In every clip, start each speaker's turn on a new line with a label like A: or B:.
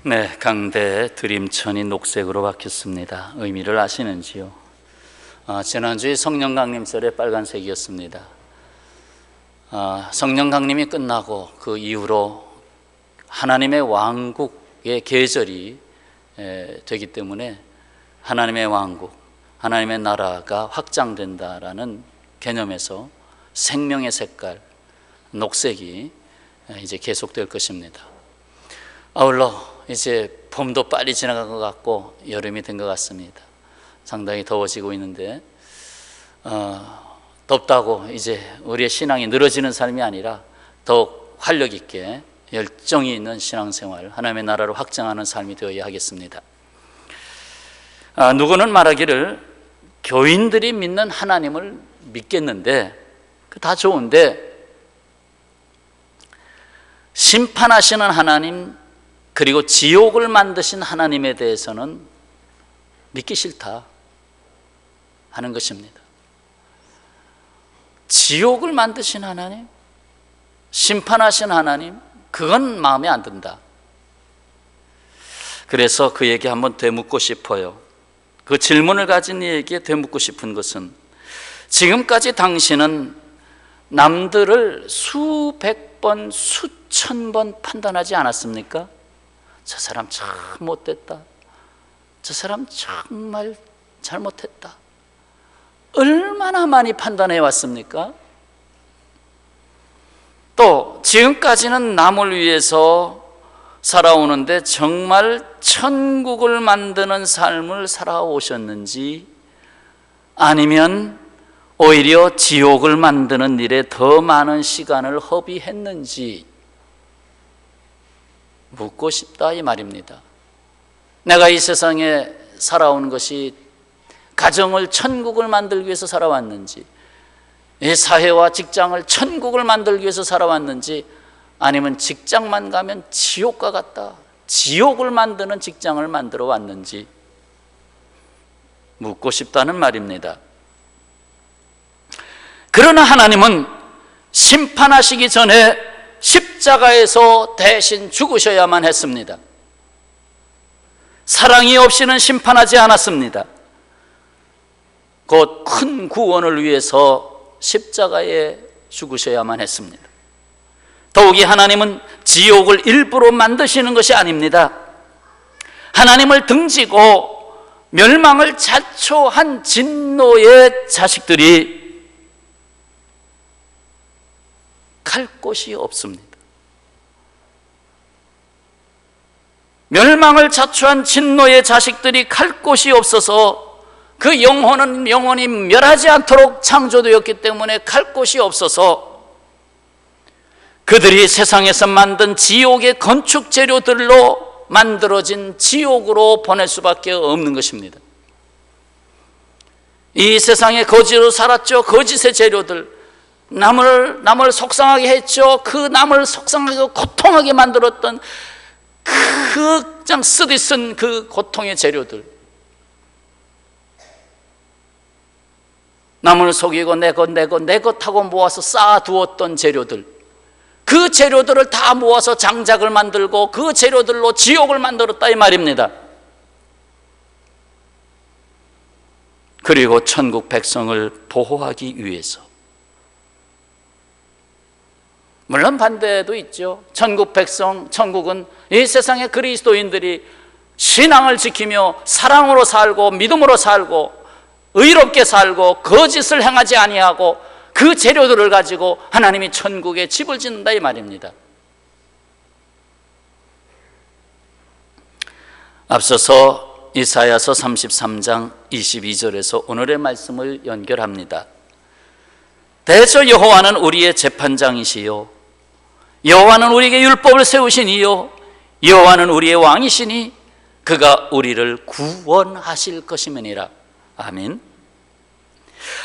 A: 네, 강대 드림천이 녹색으로 바뀌었습니다. 의미를 아시는지요? 지난주에 성령 강림절에 빨간색이었습니다. 성령 강림이 끝나고 그 이후로 하나님의 왕국의 계절이 되기 때문에 하나님의 왕국, 하나님의 나라가 확장된다라는 개념에서 생명의 색깔, 녹색이 이제 계속될 것입니다. 아울러 이제 봄도 빨리 지나간 것 같고 여름이 된 것 같습니다. 상당히 더워지고 있는데 덥다고 이제 우리의 신앙이 늘어지는 삶이 아니라 더욱 활력 있게 열정이 있는 신앙생활, 하나님의 나라를 확장하는 삶이 되어야 하겠습니다. 누구는 말하기를 교인들이 믿는 하나님을 믿겠는데 다 좋은데 심판하시는 하나님 그리고 지옥을 만드신 하나님에 대해서는 믿기 싫다 하는 것입니다. 지옥을 만드신 하나님, 심판하신 하나님, 그건 마음에 안 든다. 그래서 그에게 한번 되묻고 싶어요. 그 질문을 가진 이에게 되묻고 싶은 것은, 지금까지 당신은 남들을 수백 번, 수천 번 판단하지 않았습니까? 저 사람 참 못됐다, 저 사람 정말 잘못했다, 얼마나 많이 판단해 왔습니까? 또 지금까지는 남을 위해서 살아오는데 정말 천국을 만드는 삶을 살아오셨는지, 아니면 오히려 지옥을 만드는 일에 더 많은 시간을 허비했는지 묻고 싶다 이 말입니다. 내가 이 세상에 살아오는 것이 가정을 천국을 만들기 위해서 살아왔는지, 이 사회와 직장을 천국을 만들기 위해서 살아왔는지, 아니면 직장만 가면 지옥과 같다, 지옥을 만드는 직장을 만들어 왔는지 묻고 싶다는 말입니다. 그러나 하나님은 심판하시기 전에 십자가에서 대신 죽으셔야만 했습니다. 사랑이 없이는 심판하지 않았습니다. 곧 큰 구원을 위해서 십자가에 죽으셔야만 했습니다. 더욱이 하나님은 지옥을 일부러 만드시는 것이 아닙니다. 하나님을 등지고 멸망을 자초한 진노의 자식들이 갈 곳이 없습니다. 멸망을 자초한 진노의 자식들이 갈 곳이 없어서 그 영혼은 영원히 멸하지 않도록 창조되었기 때문에 갈 곳이 없어서 그들이 세상에서 만든 지옥의 건축 재료들로 만들어진 지옥으로 보낼 수밖에 없는 것입니다. 이 세상에 거지로 살았죠. 거짓의 재료들, 남을 속상하게 했죠. 그 남을 속상하게 고통하게 만들었던 그 그냥 쓰디쓴 그 고통의 재료들, 남을 속이고 내 것하고 모아서 쌓아두었던 재료들, 그 재료들을 다 모아서 장작을 만들고 그 재료들로 지옥을 만들었다 이 말입니다. 그리고 천국 백성을 보호하기 위해서, 물론 반대도 있죠. 천국 백성, 천국은 이 세상의 그리스도인들이 신앙을 지키며 사랑으로 살고 믿음으로 살고 의롭게 살고 거짓을 행하지 아니하고 그 재료들을 가지고 하나님이 천국에 집을 짓는다 이 말입니다. 앞서서 이사야서 33장 22절에서 오늘의 말씀을 연결합니다. 대저 여호와는 우리의 재판장이시요, 여호와는 우리에게 율법을 세우시니요, 여호와는 우리의 왕이시니 그가 우리를 구원하실 것임이니라. 아멘.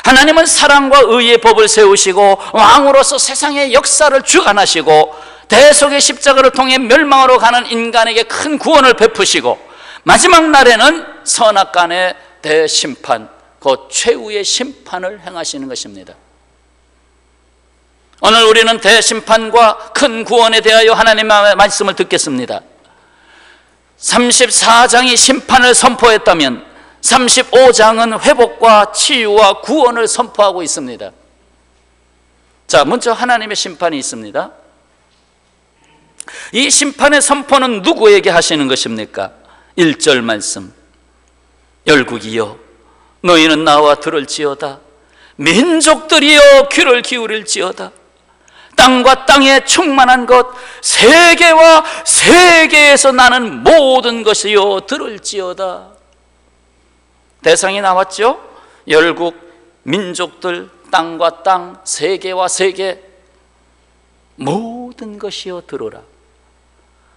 A: 하나님은 사랑과 의의 법을 세우시고 왕으로서 세상의 역사를 주관하시고 대속의 십자가를 통해 멸망으로 가는 인간에게 큰 구원을 베푸시고 마지막 날에는 선악간의 대심판, 그 최후의 심판을 행하시는 것입니다. 오늘 우리는 대심판과 큰 구원에 대하여 하나님의 말씀을 듣겠습니다. 34장이 심판을 선포했다면 35장은 회복과 치유와 구원을 선포하고 있습니다. 자, 먼저 하나님의 심판이 있습니다. 이 심판의 선포는 누구에게 하시는 것입니까? 1절 말씀, 열국이여 너희는 나와 들을지어다. 민족들이여 귀를 기울일지어다. 땅과 땅에 충만한 것, 세계와 세계에서 나는 모든 것이여 들을지어다. 대상이 나왔죠? 열국, 민족들, 땅과 땅, 세계와 세계, 모든 것이여 들으라.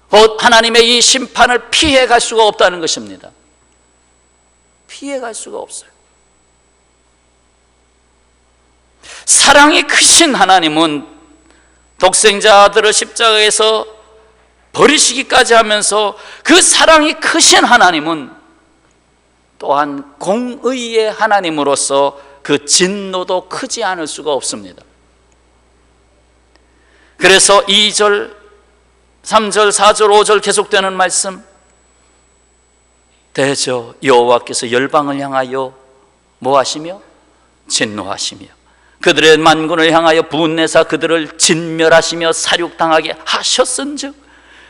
A: 곧 하나님의 이 심판을 피해갈 수가 없다는 것입니다. 피해갈 수가 없어요. 사랑이 크신 하나님은 독생자 아들을 십자가에서 버리시기까지 하면서 그 사랑이 크신 하나님은 또한 공의의 하나님으로서 그 진노도 크지 않을 수가 없습니다. 그래서 2절, 3절, 4절, 5절 계속되는 말씀, 대저 여호와께서 열방을 향하여 뭐 하시며? 진노하시며 그들의 만군을 향하여 분내사 그들을 진멸하시며 사륙당하게 하셨은즉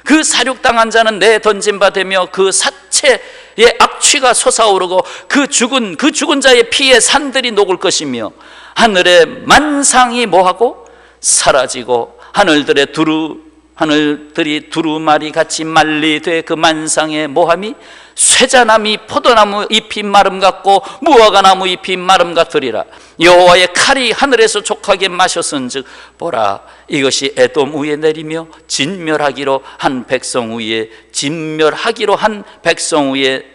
A: 그 사륙당한 자는 내 던진 바 되며 그 사체의 악취가 솟아오르고 그 죽은 자의 피에 산들이 녹을 것이며 하늘의 만상이 뭐하고? 사라지고 하늘들이 두루마리 같이 말리되 그 만상의 모함이 쇠자나무 포도나무 잎이 마름 같고 무화과나무 잎이 마름 같으리라. 여호와의 칼이 하늘에서 족하게 마셨은즉 보라 이것이 에돔 위에 내리며 진멸하기로 한 백성 위에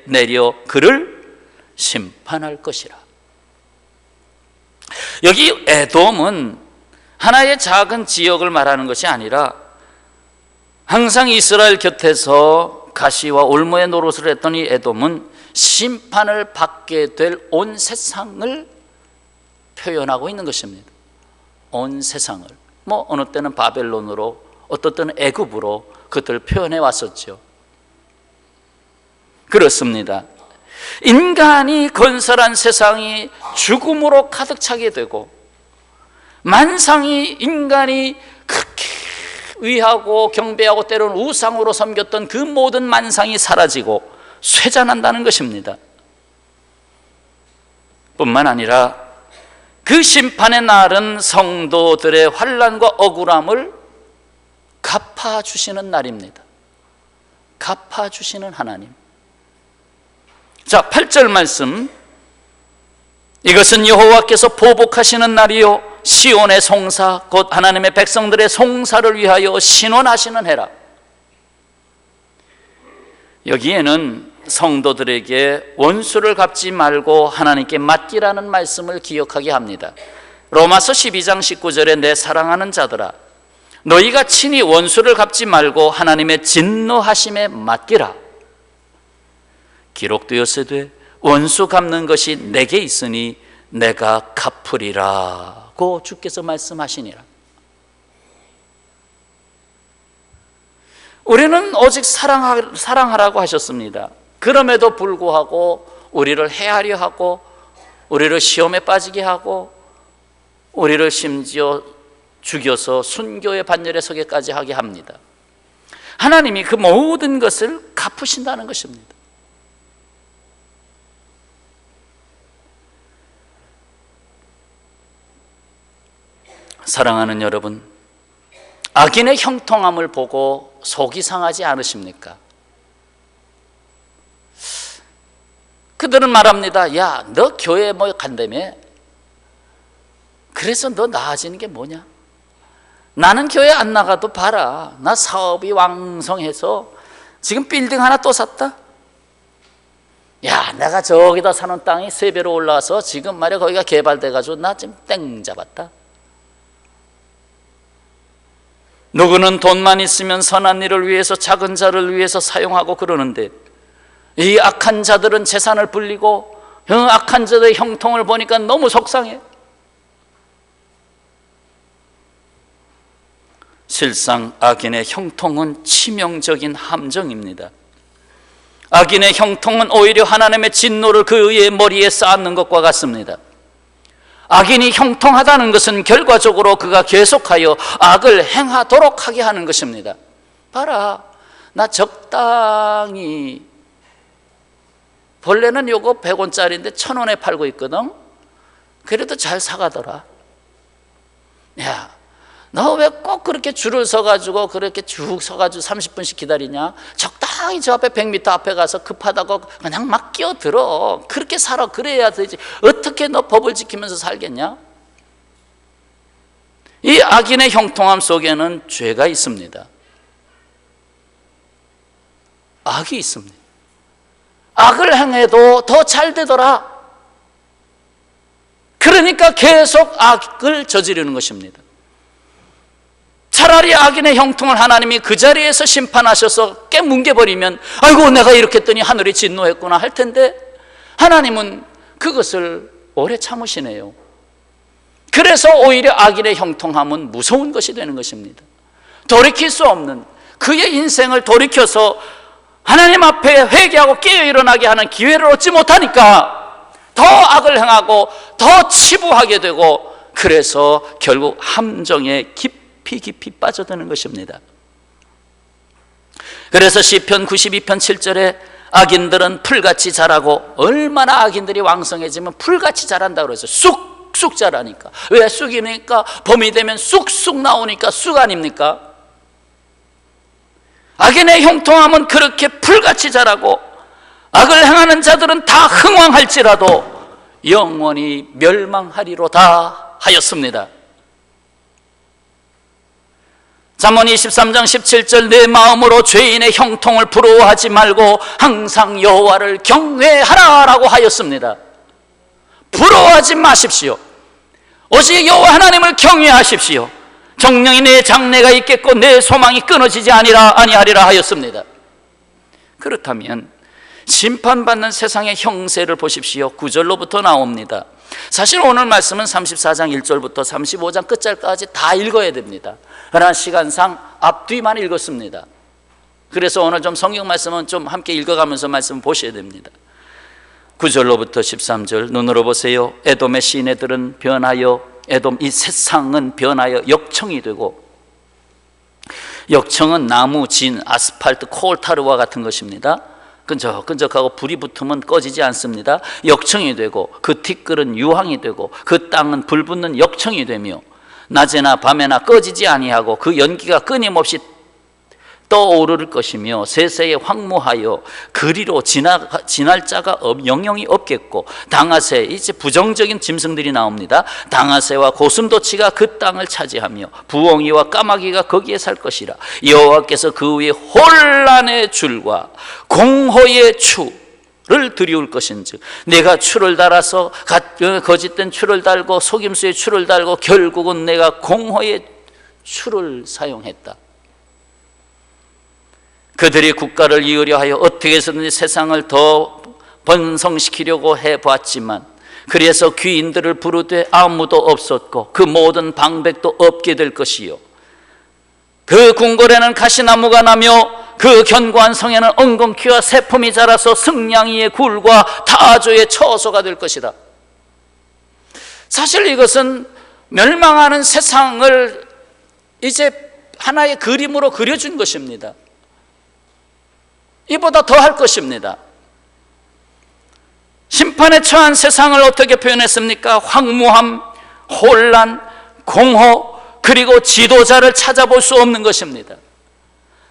A: 내려 그를 심판할 것이라. 여기 에돔은 하나의 작은 지역을 말하는 것이 아니라 항상 이스라엘 곁에서 가시와 올무의 노릇을 했던 이 에돔은 심판을 받게 될 온 세상을 표현하고 있는 것입니다. 온 세상을, 어느 때는 바벨론으로, 어떤 때는 애굽으로 그것들을 표현해 왔었죠. 그렇습니다. 인간이 건설한 세상이 죽음으로 가득 차게 되고 만상이 인간이 그렇게 의하고 경배하고 때로는 우상으로 섬겼던 그 모든 만상이 사라지고 쇠잔한다는 것입니다. 뿐만 아니라 그 심판의 날은 성도들의 환난과 억울함을 갚아주시는 날입니다. 갚아주시는 하나님. 자, 8절 말씀, 이것은 여호와께서 보복하시는 날이요 시온의 송사 곧 하나님의 백성들의 송사를 위하여 신원하시는 해라. 여기에는 성도들에게 원수를 갚지 말고 하나님께 맡기라는 말씀을 기억하게 합니다. 로마서 12장 19절에 내 사랑하는 자들아 너희가 친히 원수를 갚지 말고 하나님의 진노하심에 맡기라. 기록되었으되 원수 갚는 것이 내게 있으니 내가 갚으리라고 주께서 말씀하시니라. 우리는 오직 사랑하라고 하셨습니다. 그럼에도 불구하고 우리를 해하려 하고 우리를 시험에 빠지게 하고 우리를 심지어 죽여서 순교의 반열에 서게까지 하게 합니다. 하나님이 그 모든 것을 갚으신다는 것입니다. 사랑하는 여러분, 악인의 형통함을 보고 속이 상하지 않으십니까? 그들은 말합니다. 야, 너 교회 간다며? 그래서 너 나아지는 게 뭐냐? 나는 교회 안 나가도 봐라. 나 사업이 왕성해서 지금 빌딩 하나 또 샀다. 야, 내가 저기다 사는 땅이 3배로 올라와서 지금 말이야 거기가 개발돼가지고 나 지금 땡 잡았다. 누구는 돈만 있으면 선한 일을 위해서 작은 자를 위해서 사용하고 그러는데 이 악한 자들은 재산을 불리고 악한 자들의 형통을 보니까 너무 속상해. 실상 악인의 형통은 치명적인 함정입니다. 악인의 형통은 오히려 하나님의 진노를 그의 머리에 쌓는 것과 같습니다. 악인이 형통하다는 것은 결과적으로 그가 계속하여 악을 행하도록 하게 하는 것입니다. 봐라, 나 적당히, 본래는 요거 100원짜리인데 1000원에 팔고 있거든. 그래도 잘 사가더라. 야, 너 왜 꼭 그렇게 줄을 서가지고 그렇게 쭉 서가지고 30분씩 기다리냐? 적당히 저 앞에 100m 앞에 가서 급하다고 그냥 막 끼어들어. 그렇게 살아. 그래야 되지. 어떻게 너 법을 지키면서 살겠냐? 이 악인의 형통함 속에는 죄가 있습니다. 악이 있습니다. 악을 행해도 더 잘 되더라. 그러니까 계속 악을 저지르는 것입니다. 차라리 악인의 형통을 하나님이 그 자리에서 심판하셔서 깨뭉개버리면 아이고 내가 이렇게 했더니 하늘이 진노했구나 할 텐데, 하나님은 그것을 오래 참으시네요. 그래서 오히려 악인의 형통함은 무서운 것이 되는 것입니다. 돌이킬 수 없는, 그의 인생을 돌이켜서 하나님 앞에 회개하고 깨어 일어나게 하는 기회를 얻지 못하니까 더 악을 행하고 더 치부하게 되고, 그래서 결국 함정에 깊이 빠져드는 것입니다. 그래서 시편 92편 7절에 악인들은 풀같이 자라고, 얼마나 악인들이 왕성해지면 풀같이 자란다 그러죠. 쑥쑥 자라니까. 왜 쑥이니까? 봄이 되면 쑥쑥 나오니까 쑥 아닙니까? 악인의 형통함은 그렇게 풀같이 자라고, 악을 행하는 자들은 다 흥왕할지라도 영원히 멸망하리로다 하였습니다. 잠언 23장 17절 내 마음으로 죄인의 형통을 부러워하지 말고 항상 여호와를 경외하라라고 하였습니다. 부러워하지 마십시오. 오직 여호와 하나님을 경외하십시오. 정령이 내 장래가 있겠고 내 소망이 끊어지지 아니하리라 하였습니다. 그렇다면 심판받는 세상의 형세를 보십시오. 9절로부터 나옵니다. 사실 오늘 말씀은 34장 1절부터 35장 끝절까지 다 읽어야 됩니다. 그러나 시간상 앞뒤만 읽었습니다. 그래서 오늘 좀 성경 말씀은 좀 함께 읽어가면서 말씀 보셔야 됩니다. 9절로부터 13절 눈으로 보세요. 에돔의 시내들은 변하여, 에돔 이 세상은 변하여 역청이 되고, 역청은 나무, 진, 아스팔트, 콜타르와 같은 것입니다. 끈적끈적하고 불이 붙으면 꺼지지 않습니다. 역청이 되고, 그 티끌은 유황이 되고, 그 땅은 불 붙는 역청이 되며, 낮에나 밤에나 꺼지지 아니하고 그 연기가 끊임없이 떠오를 것이며, 세세에 황무하여 그리로 지날 자가 영영이 없겠고, 당아새, 이제 부정적인 짐승들이 나옵니다. 당아새와 고슴도치가 그 땅을 차지하며 부엉이와 까마귀가 거기에 살 것이라. 여호와께서 그 위에 혼란의 줄과 공허의 추를 들이울 것인즉, 내가 추를 달아서 거짓된 추를 달고 속임수의 추를 달고 결국은 내가 공허의 추를 사용했다. 그들이 국가를 이으려 하여 어떻게 해서든지 세상을 더 번성시키려고 해봤지만, 그래서 귀인들을 부르되 아무도 없었고 그 모든 방백도 없게 될 것이요, 그 궁궐에는 가시나무가 나며 그 견고한 성에는 엉겅퀴와 새품이 자라서 승냥이의 굴과 타조의 처소가 될 것이다. 사실 이것은 멸망하는 세상을 이제 하나의 그림으로 그려준 것입니다. 이보다 더 할 것입니다. 심판에 처한 세상을 어떻게 표현했습니까? 황무함, 혼란, 공허, 그리고 지도자를 찾아볼 수 없는 것입니다.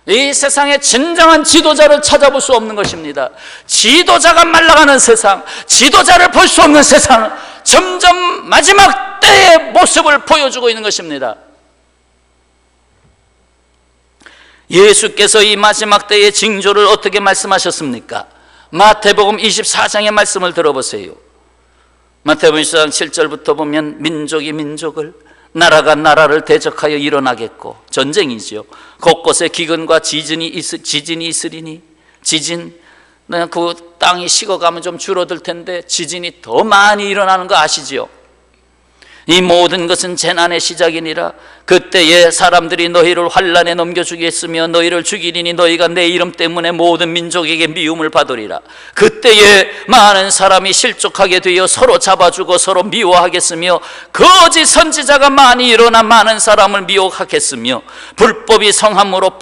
A: 이 세상에 진정한 지도자를 찾아볼 수 없는 것입니다. 지도자가 말라가는 세상, 지도자를 볼 수 없는 세상은 점점 마지막 때의 모습을 보여주고 있는 것입니다. 예수께서 이 마지막 때의 징조를 어떻게 말씀하셨습니까? 마태복음 24장의 말씀을 들어보세요. 마태복음 24장 7절부터 보면 민족이 민족을, 나라가 나라를 대적하여 일어나겠고, 전쟁이죠. 곳곳에 기근과 지진이 있으리니, 지진, 그 땅이 식어가면 좀 줄어들 텐데 지진이 더 많이 일어나는 거 아시죠? 이 모든 것은 재난의 시작이니라. 그때에 사람들이 너희를 환난에 넘겨주겠으며 너희를 죽이리니 너희가 내 이름 때문에 모든 민족에게 미움을 받으리라. 그때에 많은 사람이 실족하게 되어 서로 잡아주고 서로 미워하겠으며 거짓 선지자가 많이 일어나 많은 사람을 미혹하겠으며 불법이 성함으로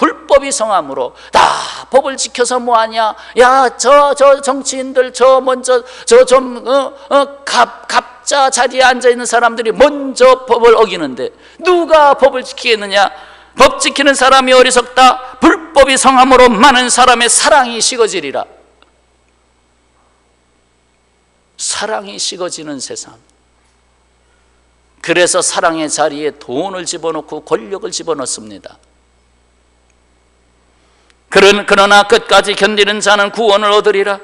A: 다 법을 지켜서 뭐하냐, 야 저 정치인들 저 먼저 갑자 자리에 앉아있는 사람들이 먼저 법을 어기는데 누가 법을 지키겠느냐? 법 지키는 사람이 어리석다. 불법이 성함으로 많은 사람의 사랑이 식어지리라. 사랑이 식어지는 세상. 그래서 사랑의 자리에 돈을 집어넣고 권력을 집어넣습니다. 그러나 끝까지 견디는 자는 구원을 얻으리라.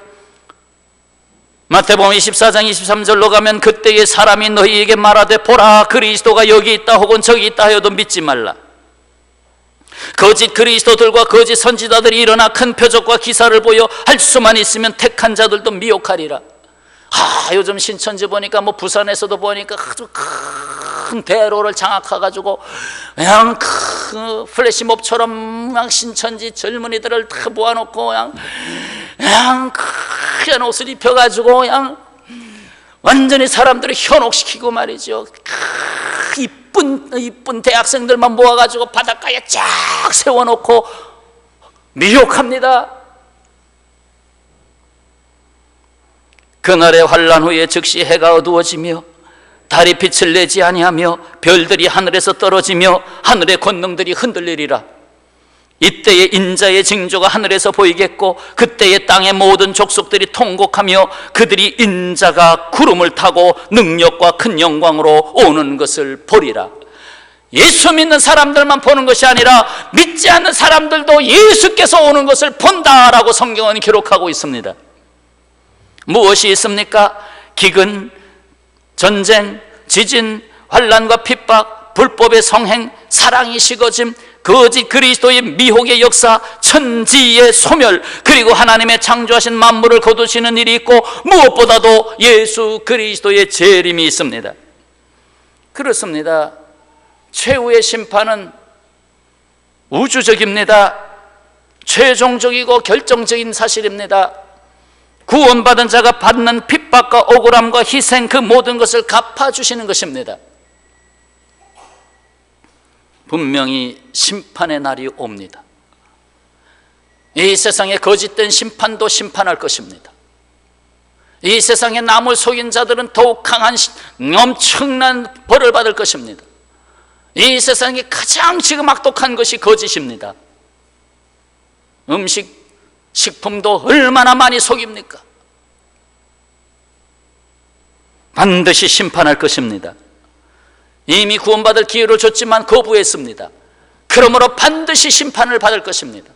A: 마태복음 24장 23절로 가면 그때에 사람이 너희에게 말하되 보라 그리스도가 여기 있다 혹은 저기 있다 하여도 믿지 말라. 거짓 그리스도들과 거짓 선지자들이 일어나 큰 표적과 기사를 보여 할 수만 있으면 택한 자들도 미혹하리라. 요즘 신천지 보니까 부산에서도 보니까 아주 큰 대로를 장악해가지고 그냥 큰 플래시몹처럼 그냥 신천지 젊은이들을 다 모아놓고 그냥 큰 옷을 입혀가지고 그냥 완전히 사람들을 현혹시키고 말이죠. 이쁜 대학생들만 모아가지고 바닷가에 쫙 세워놓고 미혹합니다. 그날의 환난 후에 즉시 해가 어두워지며 달이 빛을 내지 아니하며 별들이 하늘에서 떨어지며 하늘의 권능들이 흔들리리라. 이때에 인자의 징조가 하늘에서 보이겠고 그때에 땅의 모든 족속들이 통곡하며 그들이 인자가 구름을 타고 능력과 큰 영광으로 오는 것을 보리라. 예수 믿는 사람들만 보는 것이 아니라 믿지 않는 사람들도 예수께서 오는 것을 본다라고 성경은 기록하고 있습니다. 무엇이 있습니까? 기근, 전쟁, 지진, 환난과 핍박, 불법의 성행, 사랑이 식어짐, 거짓 그리스도의 미혹의 역사, 천지의 소멸, 그리고 하나님의 창조하신 만물을 거두시는 일이 있고 무엇보다도 예수 그리스도의 재림이 있습니다. 그렇습니다. 최후의 심판은 우주적입니다. 최종적이고 결정적인 사실입니다. 구원받은 자가 받는 핍박과 억울함과 희생 그 모든 것을 갚아주시는 것입니다. 분명히 심판의 날이 옵니다. 이 세상의 거짓된 심판도 심판할 것입니다. 이 세상에 남을 속인 자들은 더욱 강한 엄청난 벌을 받을 것입니다. 이 세상에 가장 지금 악독한 것이 거짓입니다. 식품도 얼마나 많이 속입니까? 반드시 심판할 것입니다. 이미 구원받을 기회를 줬지만 거부했습니다. 그러므로 반드시 심판을 받을 것입니다.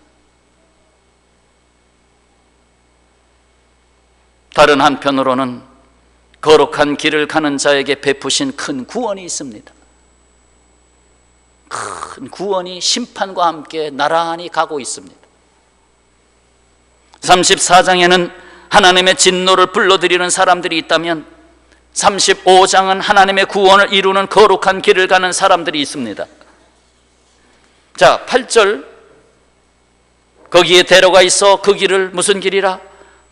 A: 다른 한편으로는 거룩한 길을 가는 자에게 베푸신 큰 구원이 있습니다. 큰 구원이 심판과 함께 나란히 가고 있습니다. 34장에는 하나님의 진노를 불러들이는 사람들이 있다면 35장은 하나님의 구원을 이루는 거룩한 길을 가는 사람들이 있습니다. 자, 8절 거기에 대로가 있어 그 길을 무슨 길이라?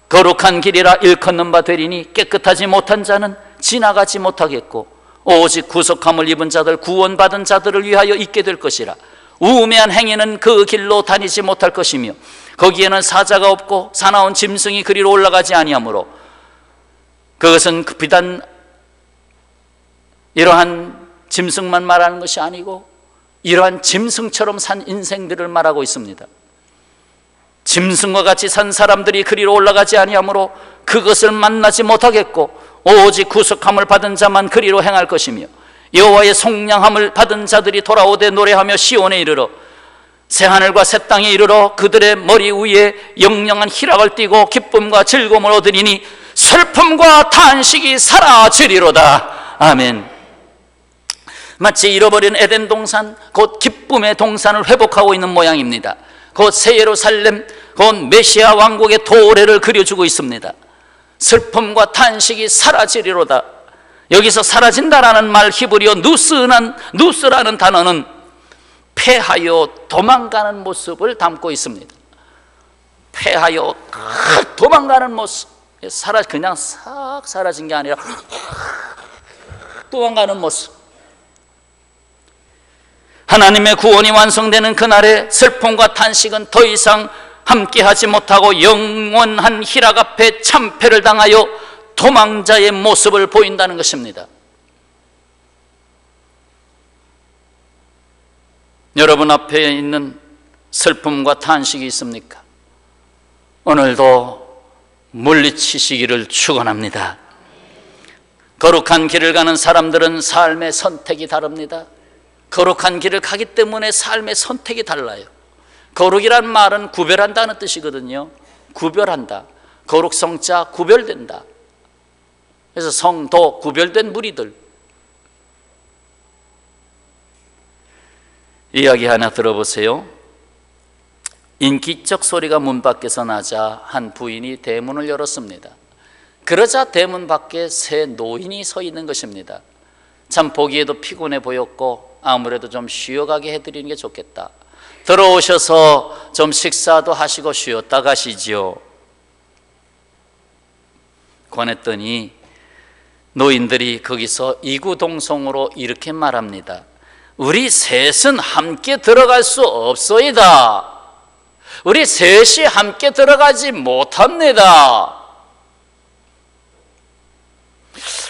A: 거룩한 길이라 일컫는 바 되리니 깨끗하지 못한 자는 지나가지 못하겠고 오직 구속함을 입은 자들 구원받은 자들을 위하여 있게 될 것이라. 우매한 행위는 그 길로 다니지 못할 것이며 거기에는 사자가 없고 사나운 짐승이 그리로 올라가지 아니하므로 그것은 비단 이러한 짐승만 말하는 것이 아니고 이러한 짐승처럼 산 인생들을 말하고 있습니다. 짐승과 같이 산 사람들이 그리로 올라가지 아니하므로 그것을 만나지 못하겠고 오직 구속함을 받은 자만 그리로 행할 것이며 여호와의 속량함을 받은 자들이 돌아오되 노래하며 시온에 이르러 새하늘과 새 땅에 이르러 그들의 머리 위에 영영한 희락을 띠고 기쁨과 즐거움을 얻으리니 슬픔과 탄식이 사라지리로다. 아멘. 마치 잃어버린 에덴 동산, 곧 기쁨의 동산을 회복하고 있는 모양입니다. 곧 새 예루살렘, 곧 메시아 왕국의 도래를 그려주고 있습니다. 슬픔과 탄식이 사라지리로다. 여기서 사라진다라는 말, 히브리어 누스라는 단어는 패하여 도망가는 모습을 담고 있습니다. 패하여 도망가는 모습, 그냥 싹 사라진 게 아니라 도망가는 모습. 하나님의 구원이 완성되는 그날에 슬픔과 탄식은 더 이상 함께하지 못하고 영원한 희락 앞에 참패를 당하여 도망자의 모습을 보인다는 것입니다. 여러분 앞에 있는 슬픔과 탄식이 있습니까? 오늘도 물리치시기를 축원합니다. 거룩한 길을 가는 사람들은 삶의 선택이 다릅니다. 거룩한 길을 가기 때문에 삶의 선택이 달라요. 거룩이란 말은 구별한다는 뜻이거든요. 구별한다. 거룩성자 구별된다. 그래서 성도 구별된 무리들. 이야기 하나 들어보세요. 인기적 소리가 문 밖에서 나자 한 부인이 대문을 열었습니다. 그러자 대문 밖에 세 노인이 서 있는 것입니다. 참 보기에도 피곤해 보였고 아무래도 좀 쉬어가게 해드리는 게 좋겠다. 들어오셔서 좀 식사도 하시고 쉬었다 가시지요. 권했더니 노인들이 거기서 이구동성으로 이렇게 말합니다. 우리 셋은 함께 들어갈 수 없소이다. 우리 셋이 함께 들어가지 못합니다.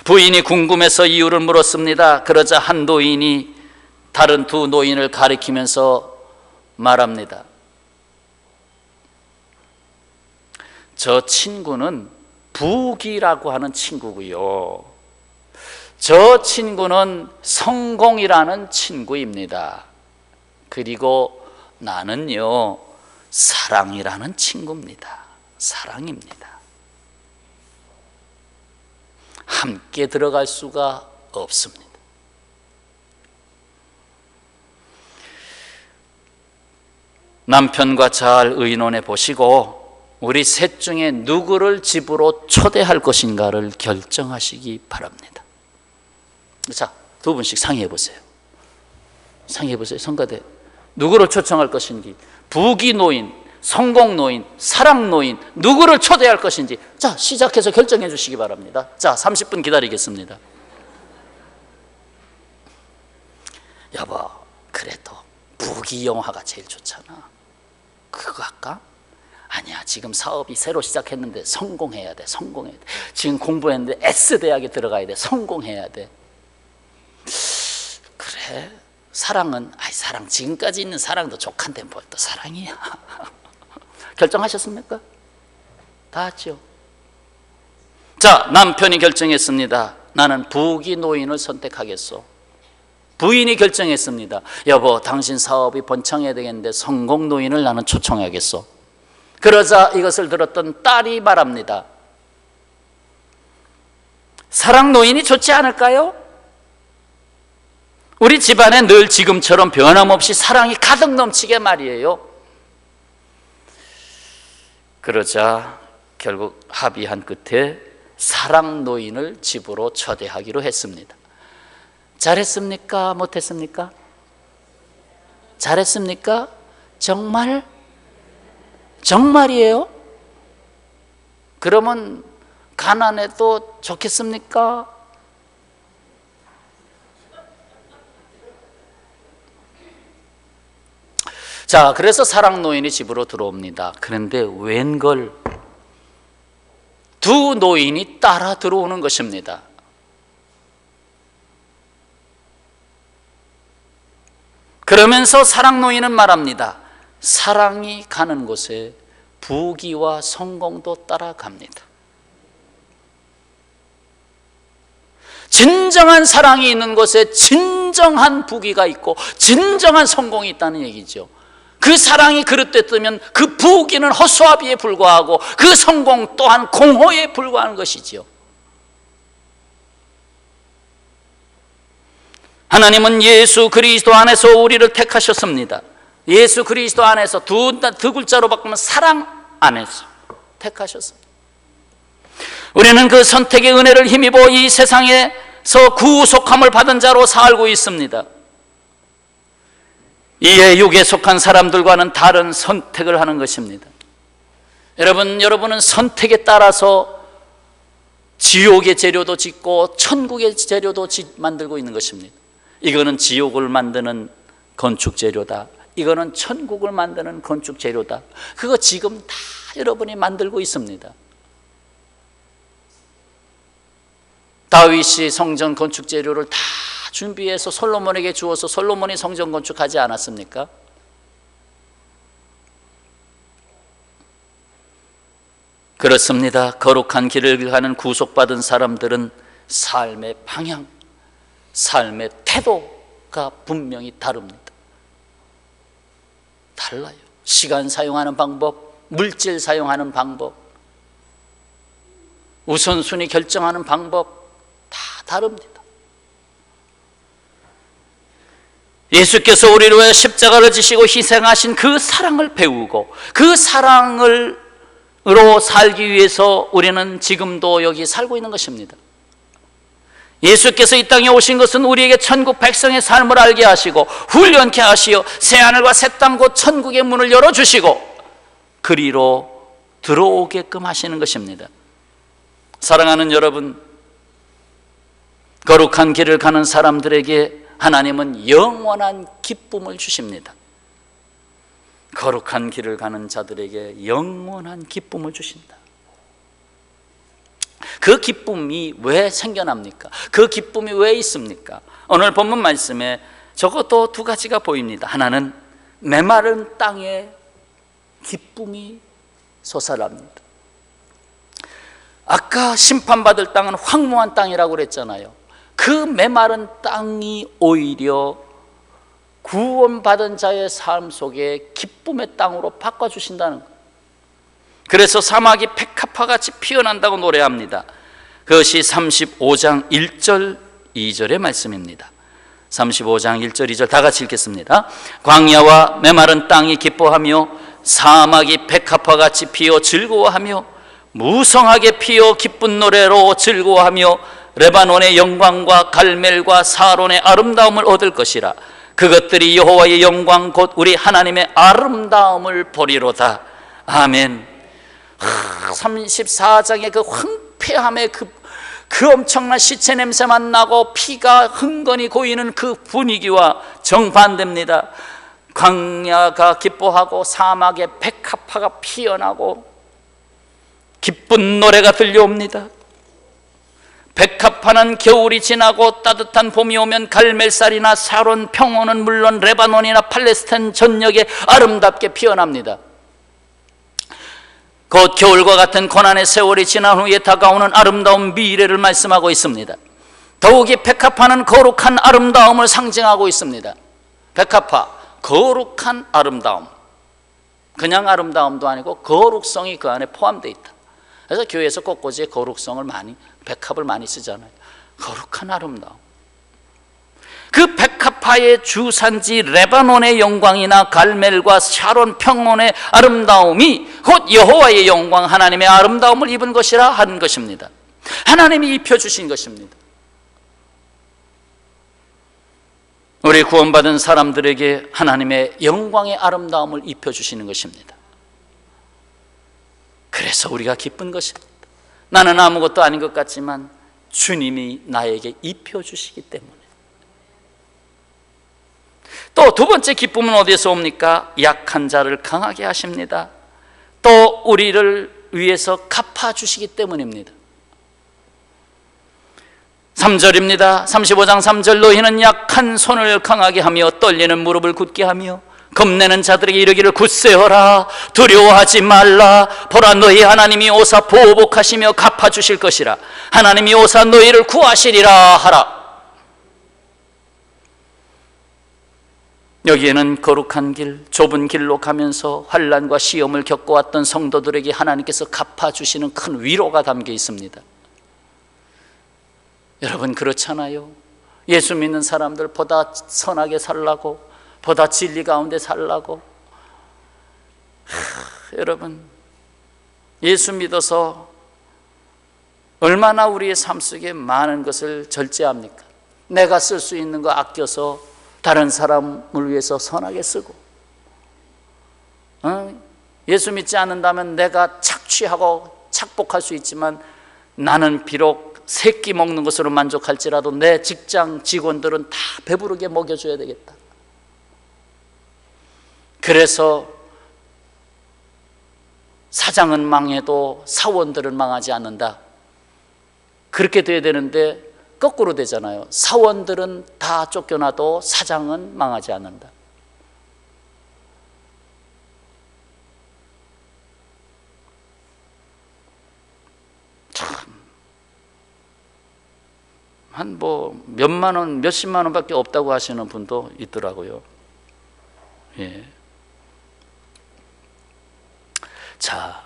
A: 부인이 궁금해서 이유를 물었습니다. 그러자 한 노인이 다른 두 노인을 가리키면서 말합니다. 저 친구는 부기라고 하는 친구고요. 저 친구는 성공이라는 친구입니다. 그리고 나는요, 사랑이라는 친구입니다. 사랑입니다. 함께 들어갈 수가 없습니다. 남편과 잘 의논해 보시고 우리 셋 중에 누구를 집으로 초대할 것인가를 결정하시기 바랍니다. 자, 두 분씩 상의해 보세요. 상의해 보세요. 성가대 누구를 초청할 것인지, 부기 노인, 성공 노인, 사랑 노인, 누구를 초대할 것인지, 자, 시작해서 결정해 주시기 바랍니다. 자, 30분 기다리겠습니다. 여보, 그래도 부기 영화가 제일 좋잖아. 그거 할까? 아니야, 지금 사업이 새로 시작했는데 성공해야 돼. 성공해야 돼. 지금 공부했는데 S대학에 들어가야 돼. 성공해야 돼. 그래, 사랑은, 사랑, 지금까지 있는 사랑도 족한데 뭘 또 사랑이야. 결정하셨습니까? 다 했죠. 자, 남편이 결정했습니다. 나는 부기 노인을 선택하겠소. 부인이 결정했습니다. 여보, 당신 사업이 번창해야 되겠는데 성공 노인을 나는 초청해야겠소. 그러자 이것을 들었던 딸이 말합니다. 사랑 노인이 좋지 않을까요? 우리 집안에 늘 지금처럼 변함없이 사랑이 가득 넘치게 말이에요. 그러자 결국 합의한 끝에 사랑 노인을 집으로 초대하기로 했습니다. 잘했습니까? 못했습니까? 잘했습니까? 정말? 정말이에요? 그러면 가난해도 좋겠습니까? 자, 그래서 사랑 노인이 집으로 들어옵니다. 그런데 웬걸 두 노인이 따라 들어오는 것입니다. 그러면서 사랑 노인은 말합니다. 사랑이 가는 곳에 부귀와 성공도 따라갑니다. 진정한 사랑이 있는 곳에 진정한 부귀가 있고 진정한 성공이 있다는 얘기죠. 그 사랑이 그릇됐다면 그 부귀는 허수아비에 불과하고 그 성공 또한 공허에 불과한 것이지요. 하나님은 예수 그리스도 안에서 우리를 택하셨습니다. 예수 그리스도 안에서 두 글자로 바꾸면 사랑 안에서 택하셨습니다. 우리는 그 선택의 은혜를 힘입어 이 세상에 구속함을 받은 자로 살고 있습니다. 이에 육에 속한 사람들과는 다른 선택을 하는 것입니다. 여러분은 선택에 따라서 지옥의 재료도 짓고 천국의 재료도 만들고 있는 것입니다. 이거는 지옥을 만드는 건축 재료다, 이거는 천국을 만드는 건축 재료다. 그거 지금 다 여러분이 만들고 있습니다. 다윗이 성전 건축 재료를 다 준비해서 솔로몬에게 주어서 솔로몬이 성전 건축하지 않았습니까? 그렇습니다. 거룩한 길을 가는 구속받은 사람들은 삶의 방향, 삶의 태도가 분명히 다릅니다. 달라요. 시간 사용하는 방법, 물질 사용하는 방법, 우선순위 결정하는 방법 다 다릅니다. 예수께서 우리를 위해 십자가를 지시고 희생하신 그 사랑을 배우고 그 사랑으로 살기 위해서 우리는 지금도 여기 살고 있는 것입니다. 예수께서 이 땅에 오신 것은 우리에게 천국 백성의 삶을 알게 하시고 훈련케 하시어 새하늘과 새 땅 곧 천국의 문을 열어주시고 그리로 들어오게끔 하시는 것입니다. 사랑하는 여러분, 거룩한 길을 가는 사람들에게 하나님은 영원한 기쁨을 주십니다. 거룩한 길을 가는 자들에게 영원한 기쁨을 주신다. 그 기쁨이 왜 생겨납니까? 그 기쁨이 왜 있습니까? 오늘 본문 말씀에 적어도 두 가지가 보입니다. 하나는 메마른 땅에 기쁨이 솟아납니다. 아까 심판받을 땅은 황무한 땅이라고 그랬잖아요. 그 메마른 땅이 오히려 구원받은 자의 삶 속에 기쁨의 땅으로 바꿔주신다는 거예요. 그래서 사막이 백합화같이 피어난다고 노래합니다. 그것이 35장 1절 2절의 말씀입니다. 35장 1절 2절 다 같이 읽겠습니다. 광야와 메마른 땅이 기뻐하며 사막이 백합화같이 피어 즐거워하며 무성하게 피어 기쁜 노래로 즐거워하며 레바논의 영광과 갈멜과 사론의 아름다움을 얻을 것이라. 그것들이 여호와의 영광 곧 우리 하나님의 아름다움을 보리로다. 아멘. 34장의 그 황폐함의 그 엄청난 시체 냄새만 나고 피가 흥건히 고이는 그 분위기와 정반대입니다. 광야가 기뻐하고 사막에 백합화가 피어나고 기쁜 노래가 들려옵니다. 백합화는 겨울이 지나고 따뜻한 봄이 오면 갈멜살이나 사론 평원은 물론 레바논이나 팔레스타인 전역에 아름답게 피어납니다. 곧 겨울과 같은 고난의 세월이 지난 후에 다가오는 아름다운 미래를 말씀하고 있습니다. 더욱이 백합화는 거룩한 아름다움을 상징하고 있습니다. 백합화, 거룩한 아름다움. 그냥 아름다움도 아니고 거룩성이 그 안에 포함되어 있다. 그래서 교회에서 곳곳에 거룩성을 백합을 많이 쓰잖아요. 거룩한 아름다움. 그 백합화의 주산지 레바논의 영광이나 갈멜과 샤론 평원의 아름다움이 곧 여호와의 영광, 하나님의 아름다움을 입은 것이라 하는 것입니다. 하나님이 입혀주신 것입니다. 우리 구원받은 사람들에게 하나님의 영광의 아름다움을 입혀주시는 것입니다. 그래서 우리가 기쁜 것입니다. 나는 아무것도 아닌 것 같지만 주님이 나에게 입혀주시기 때문에. 또 두 번째 기쁨은 어디에서 옵니까? 약한 자를 강하게 하십니다. 또 우리를 위해서 갚아주시기 때문입니다. 3절입니다. 35장 3절 너희는 약한 손을 강하게 하며 떨리는 무릎을 굳게 하며 겁내는 자들에게 이르기를 굳세어라 두려워하지 말라 보라 너희 하나님이 오사 보복하시며 갚아주실 것이라 하나님이 오사 너희를 구하시리라 하라. 여기에는 거룩한 길, 좁은 길로 가면서 환난과 시험을 겪어왔던 성도들에게 하나님께서 갚아주시는 큰 위로가 담겨 있습니다. 여러분 그렇잖아요. 예수 믿는 사람들 보다 선하게 살라고, 보다 진리 가운데 살라고. 여러분 예수 믿어서 얼마나 우리의 삶 속에 많은 것을 절제합니까? 내가 쓸 수 있는 거 아껴서 다른 사람을 위해서 선하게 쓰고, 예수 믿지 않는다면 내가 착취하고 착복할 수 있지만 나는 비록 세끼 먹는 것으로 만족할지라도 내 직장 직원들은 다 배부르게 먹여줘야 되겠다. 그래서 사장은 망해도 사원들은 망하지 않는다. 그렇게 돼야 되는데 거꾸로 되잖아요. 사원들은 다 쫓겨나도 사장은 망하지 않는다. 참, 한 몇만 원, 몇십만 원밖에 없다고 하시는 분도 있더라고요. 예. 자,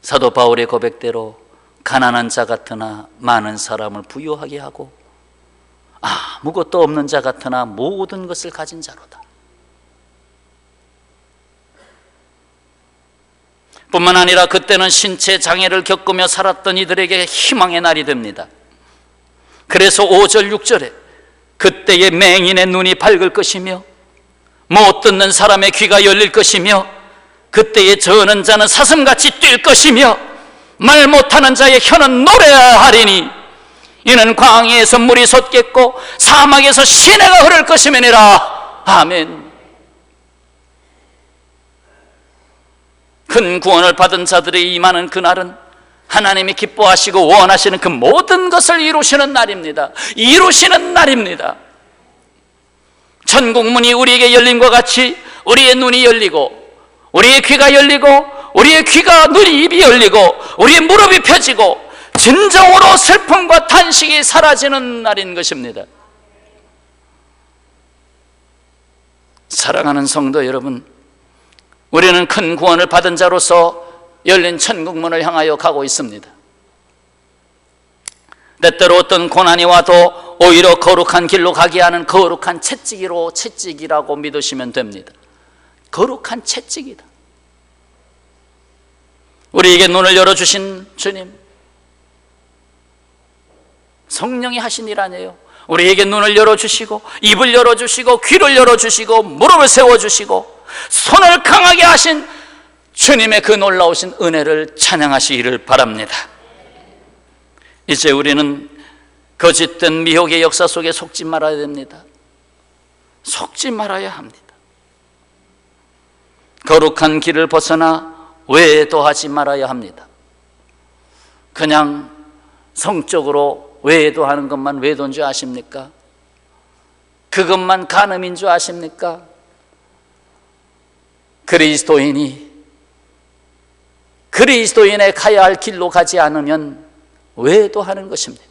A: 사도 바울의 고백대로 가난한 자 같으나 많은 사람을 부유하게 하고 아무것도 없는 자 같으나 모든 것을 가진 자로다. 뿐만 아니라 그때는 신체 장애를 겪으며 살았던 이들에게 희망의 날이 됩니다. 그래서 5절 6절에 그때의 맹인의 눈이 밝을 것이며 못 듣는 사람의 귀가 열릴 것이며 그때의 저는 자는 사슴같이 뛸 것이며 말 못하는 자의 혀는 노래하리니 이는 광야에서 물이 솟겠고 사막에서 시내가 흐를 것이며니라. 아멘. 큰 구원을 받은 자들이 임하는 그날은 하나님이 기뻐하시고 원하시는 그 모든 것을 이루시는 날입니다. 이루시는 날입니다. 천국 문이 우리에게 열림과 같이 우리의 눈이 열리고 우리의 귀가 열리고 우리의 귀가 눈이 입이 열리고 우리의 무릎이 펴지고 진정으로 슬픔과 탄식이 사라지는 날인 것입니다. 사랑하는 성도 여러분, 우리는 큰 구원을 받은 자로서 열린 천국 문을 향하여 가고 있습니다. 때때로 어떤 고난이 와도 오히려 거룩한 길로 가게 하는 거룩한 채찍이라고 믿으시면 됩니다. 거룩한 채찍이다. 우리에게 눈을 열어주신 주님, 성령이 하신 일 아니에요. 우리에게 눈을 열어주시고 입을 열어주시고 귀를 열어주시고 무릎을 세워주시고 손을 강하게 하신 주님의 그 놀라우신 은혜를 찬양하시기를 바랍니다. 이제 우리는 거짓된 미혹의 역사 속에 속지 말아야 됩니다. 속지 말아야 합니다. 거룩한 길을 벗어나 외도하지 말아야 합니다. 그냥 성적으로 외도하는 것만 외도인 줄 아십니까? 그것만 간음인 줄 아십니까? 그리스도인의 가야 할 길로 가지 않으면 외도하는 것입니다.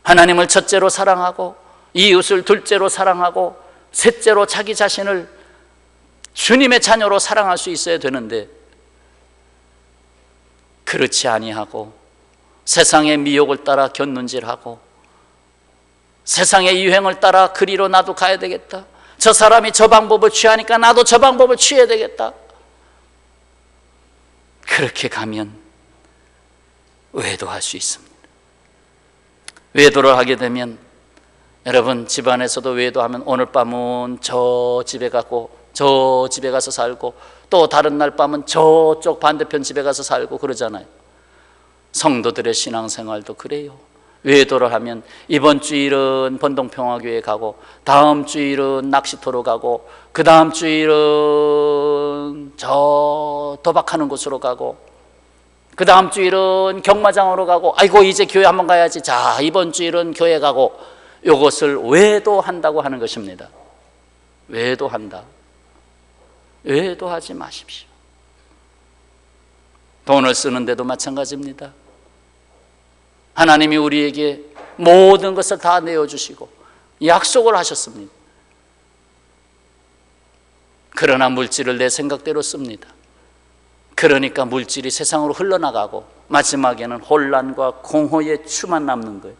A: 하나님을 첫째로 사랑하고 이웃을 둘째로 사랑하고 셋째로 자기 자신을 주님의 자녀로 사랑할 수 있어야 되는데 그렇지 아니하고 세상의 미혹을 따라 곁눈질하고 세상의 유행을 따라 그리로 나도 가야 되겠다. 저 사람이 저 방법을 취하니까 나도 저 방법을 취해야 되겠다. 그렇게 가면 외도할 수 있습니다. 외도를 하게 되면 여러분 집안에서도 외도하면 오늘 밤은 저 집에 가서 살고 또 다른 날 밤은 저쪽 반대편 집에 가서 살고 그러잖아요. 성도들의 신앙생활도 그래요. 외도를 하면 이번 주일은 번동평화교회 가고 다음 주일은 낚시터로 가고 그 다음 주일은 저 도박하는 곳으로 가고 그 다음 주일은 경마장으로 가고 아이고 이제 교회 한번 가야지. 자 이번 주일은 교회 가고 이것을 외도한다고 하는 것입니다. 외도한다. 외도하지 마십시오. 돈을 쓰는데도 마찬가지입니다. 하나님이 우리에게 모든 것을 다 내어주시고 약속을 하셨습니다. 그러나 물질을 내 생각대로 씁니다. 그러니까 물질이 세상으로 흘러나가고 마지막에는 혼란과 공허의 추만 남는 거예요.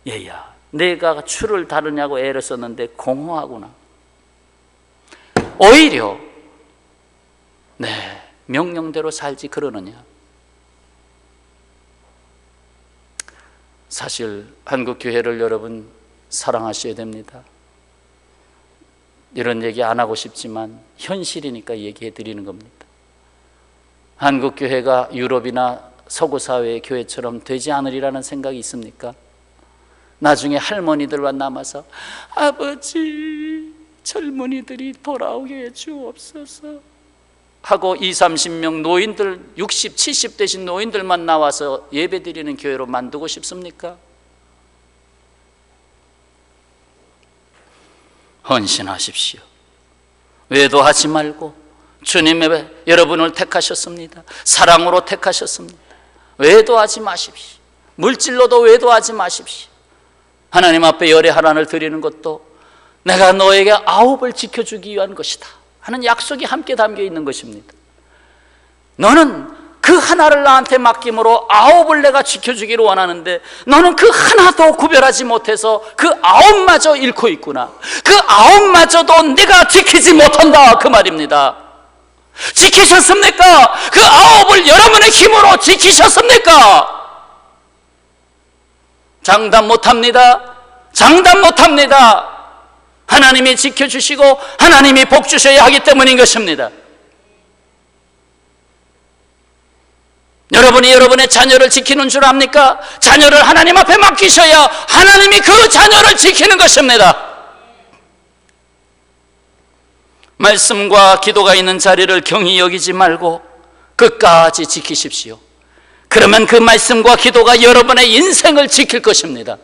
A: 얘야, 내가 추를 다루냐고 애를 썼는데 공허하구나. 오히려 명령대로 살지 그러느냐? 사실 한국교회를 여러분 사랑하셔야 됩니다. 이런 얘기 안 하고 싶지만 현실이니까 얘기해 드리는 겁니다. 한국교회가 유럽이나 서구 사회의 교회처럼 되지 않으리라는 생각이 있습니까? 나중에 할머니들만 남아서 아버지 젊은이들이 돌아오게 해 주옵소서 하고 20, 30명 노인들 60, 70 되신 노인들만 나와서 예배 드리는 교회로 만들고 싶습니까? 헌신하십시오. 외도하지 말고 주님의 여러분을 택하셨습니다. 사랑으로 택하셨습니다. 외도하지 마십시오. 물질로도 외도하지 마십시오. 하나님 앞에 열의 하나를 드리는 것도 내가 너에게 9을 지켜주기 위한 것이다 하는 약속이 함께 담겨 있는 것입니다. 너는 그 하나를 나한테 맡김으로 9을 내가 지켜주기를 원하는데 너는 그 하나도 구별하지 못해서 그 9마저 잃고 있구나. 그 9마저도 내가 지키지 못한다 그 말입니다. 지키셨습니까? 그 9을 여러분의 힘으로 지키셨습니까? 장담 못합니다. 장담 못합니다. 하나님이 지켜주시고 하나님이 복 주셔야 하기 때문인 것입니다. 여러분이 여러분의 자녀를 지키는 줄 압니까? 자녀를 하나님 앞에 맡기셔야 하나님이 그 자녀를 지키는 것입니다. 말씀과 기도가 있는 자리를 경히 여기지 말고 끝까지 지키십시오. 그러면 그 말씀과 기도가 여러분의 인생을 지킬 것입니다.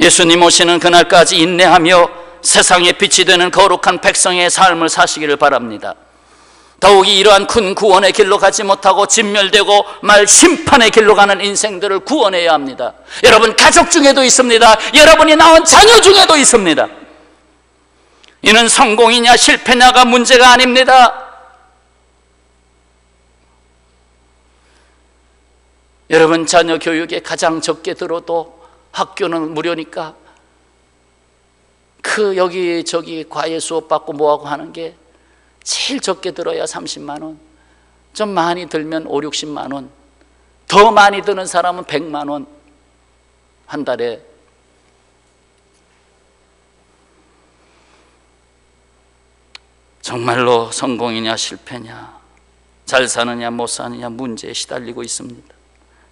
A: 예수님 오시는 그날까지 인내하며 세상에 빛이 되는 거룩한 백성의 삶을 사시기를 바랍니다. 더욱이 이러한 큰 구원의 길로 가지 못하고 진멸되고 말 심판의 길로 가는 인생들을 구원해야 합니다. 여러분 가족 중에도 있습니다. 여러분이 낳은 자녀 중에도 있습니다. 이는 성공이냐 실패냐가 문제가 아닙니다. 여러분 자녀 교육에 가장 적게 들어도 학교는 무료니까 그 여기저기 과외 수업 받고 뭐하고 하는 게 제일 적게 들어야 30만 원, 좀 많이 들면 5, 60만 원, 더 많이 드는 사람은 100만 원 한 달에. 정말로 성공이냐 실패냐, 잘 사느냐 못 사느냐 문제에 시달리고 있습니다.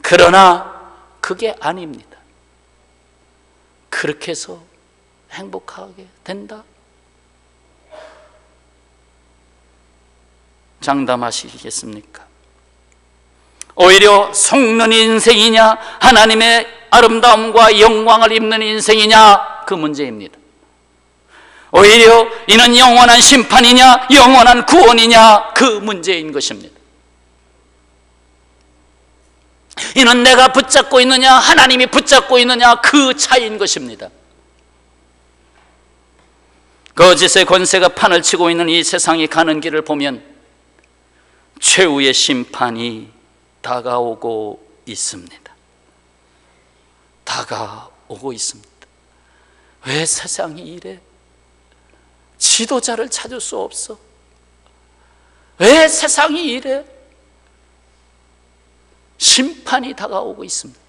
A: 그러나 그게 아닙니다. 그렇게 해서 행복하게 된다? 장담하시겠습니까? 오히려 속는 인생이냐 하나님의 아름다움과 영광을 입는 인생이냐 그 문제입니다. 오히려 이는 영원한 심판이냐 영원한 구원이냐 그 문제인 것입니다. 이는 내가 붙잡고 있느냐 하나님이 붙잡고 있느냐 그 차이인 것입니다. 거짓의 권세가 판을 치고 있는 이 세상이 가는 길을 보면 최후의 심판이 다가오고 있습니다. 다가오고 있습니다. 왜 세상이 이래? 지도자를 찾을 수 없어? 왜 세상이 이래? 심판이 다가오고 있습니다.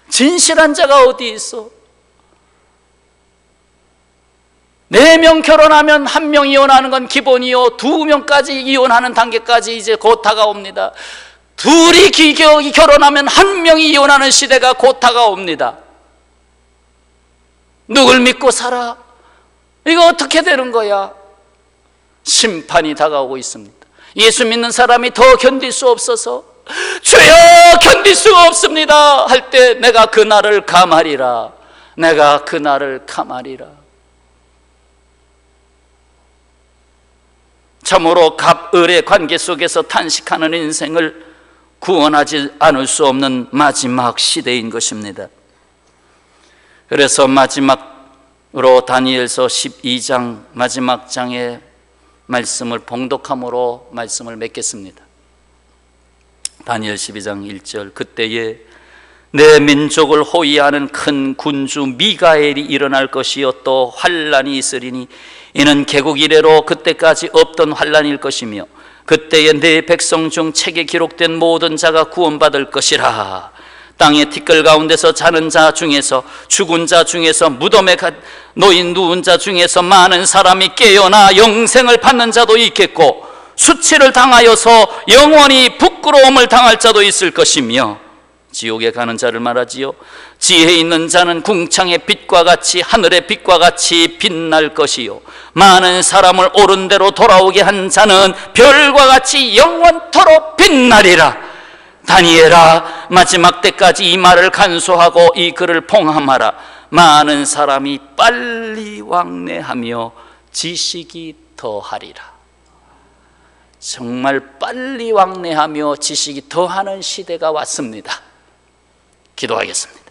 A: 진실한 자가 어디 있어? 4명 결혼하면 1명 이혼하는 건 기본이요, 2명까지 이혼하는 단계까지 이제 곧 다가옵니다. 둘이 결혼하면 1명이 이혼하는 시대가 곧 다가옵니다. 누굴 믿고 살아? 이거 어떻게 되는 거야? 심판이 다가오고 있습니다. 예수 믿는 사람이 더 견딜 수 없어서 주여 견딜 수가 없습니다 할 때 내가 그날을 감하리라, 내가 그날을 감하리라. 참으로 갑을의 관계 속에서 탄식하는 인생을 구원하지 않을 수 없는 마지막 시대인 것입니다. 그래서 마지막으로 다니엘서 12장 마지막 장의 말씀을 봉독함으로 말씀을 맺겠습니다. 다니엘 12장 1절 그때에 내 민족을 호위하는 큰 군주 미가엘이 일어날 것이요 또 환란이 있으리니 이는 개국 이래로 그때까지 없던 환란일 것이며 그때에 내 백성 중 책에 기록된 모든 자가 구원받을 것이라. 땅의 티끌 가운데서 자는 자 중에서 죽은 자 중에서 무덤에 놓인 누운 자 중에서 많은 사람이 깨어나 영생을 받는 자도 있겠고 수치를 당하여서 영원히 부끄러움을 당할 자도 있을 것이며 지옥에 가는 자를 말하지요. 지혜 있는 자는 궁창의 빛과 같이 하늘의 빛과 같이 빛날 것이요 많은 사람을 옳은 대로 돌아오게 한 자는 별과 같이 영원토록 빛나리라. 다니엘아, 마지막 때까지 이 말을 간수하고 이 글을 봉함하라. 많은 사람이 빨리 왕래하며 지식이 더하리라. 정말 빨리 왕래하며 지식이 더하는 시대가 왔습니다. 기도하겠습니다.